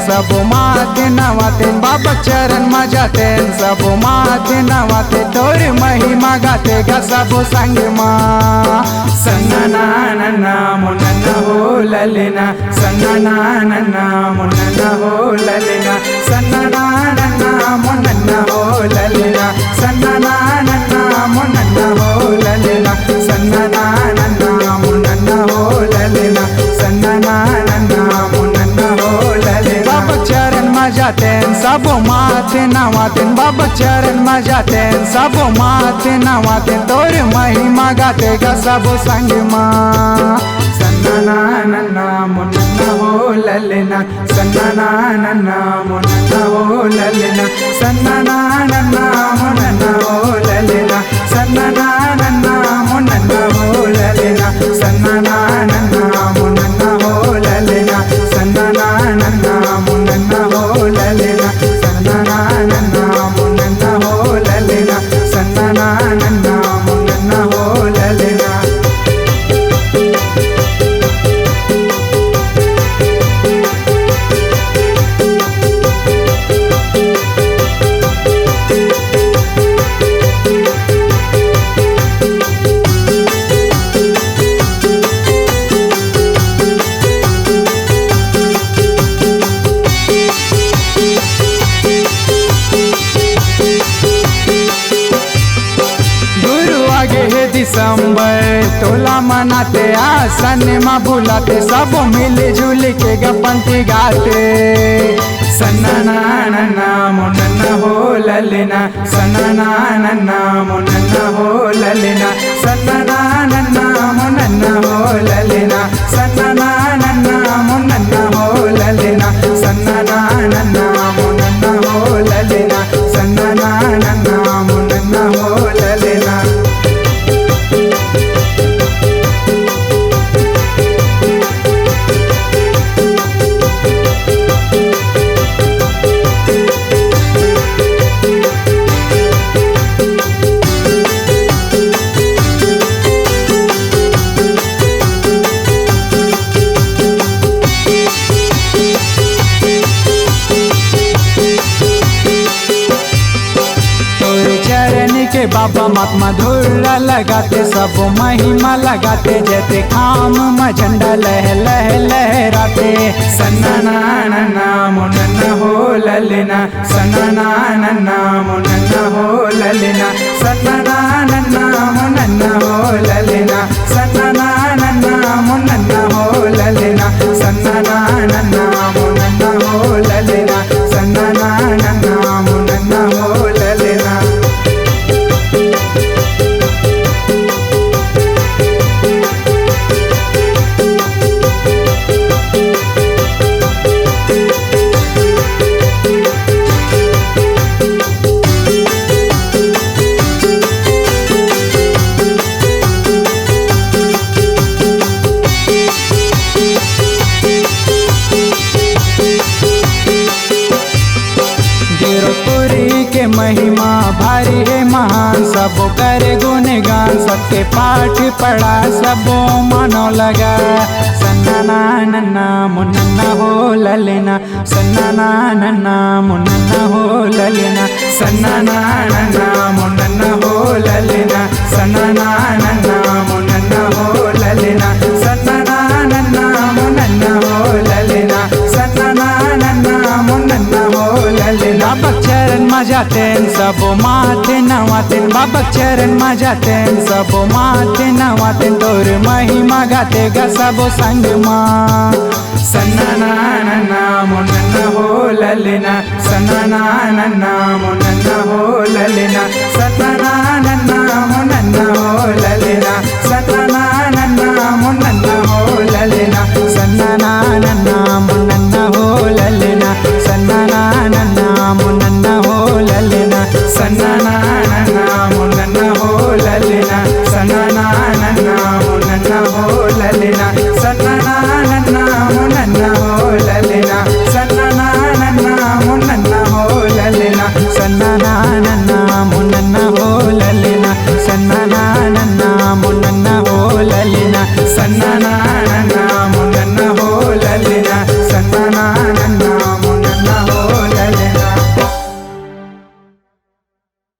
सब माथे नवाते बाबा चरण मजाते सब माथे नवाते तोर महिमा गाते गा सब संग मा सन्ना नन्ना मुन्ना हो ललना सन्ना नन्ना मुन्ना हो ललना सन्ना नन्ना मुन्ना हो ललना सन्ना नन्ना मुन्ना हो ललना सन्ना नन्ना मुन्ना हो ललना सन्ना नन्ना मुन्ना हो ललना बाबा चरण मजाते सब माथे नवाते बाबा चरण मजाते सब माथे नवाते तोर महिमा गाते गा सब संग मा सन्ना नन्ना मुन्ना हो ललना सन्ना नन्ना मुन्ना हो ललना सन्ना नन्ना मुन्ना हो ललना सन्ना नन्ना मुन्ना हो ललना सन्ना नन्ना मुन्ना हो ललना सन्ना नन्ना मुन्ना हो ललना सन्ना नन्ना मुन्ना हो ललना सन्ना नन्ना मुन्ना हो ललना दिसंबर तोला मनाते आसन में बुलाते सब मिल जुल के गपंती गाते सन्ना नन्ना मुन्ना हो ललना सन्ना नन्ना मुन्ना हो ललना सन्ना नन्ना मुन्ना हो ललना सन्ना नन्ना मुन्ना हो ललना सन्ना नन्ना मुन्ना हो ललना सन्ना नन्ना मुन्ना हो ललना के बाबा महात्मा धुरा लगाते सब महिमा लगाते जैसे खाम में झंडा लहराते सन्ना नन्ना मुन्ना हो ललना सन्ना नन्ना मुन्ना हो ललना सन्ना नन्ना मुन्ना हो ललना सन्ना नन्ना मुन्ना हो ललना सन्ना नन्ना मुन्ना हो ललना सन्ना नन्ना मुन्ना हो ललना महिमा भारी है महान सब करे गुणगान सबके पाठ पढ़ा सबो मानो लगा सन्ना नन्ना मुन्ना हो ललना सन्ना नन्ना मुन्ना हो ललना सन्ना नन्ना मुन्ना हो ललना सन्ना नन्ना मुन्ना हो ललना सन्ना नन्ना मुन्ना हो ललना सन्ना नन्ना मुन्ना हो ललना चरण मजाते सब माथे नवाते बाबा चरण मजाते सब माथे नवाते तोर महिमा गाते गा सब संग मा सन्ना नन्ना मुन्ना हो ललना सन्ना नन्ना मुन्ना हो ललना सन्ना नन्ना मुन्ना हो ललना सन्ना नन्ना मुन्ना हो ललना सन्ना नन्ना मुन्ना हो ललना सन्ना नन्ना मुन्ना हो ललना सन्ना नन्ना मुन्ना हो ललना सन्ना नन्ना मुन्ना हो ललना सन्ना नन्ना मुन्ना हो ललना सन्ना नन्ना मुन्ना हो ललना सन्ना नन्ना मुन्ना हो ललना सन्ना नन्ना मुन्ना हो ललना सन्ना नन्ना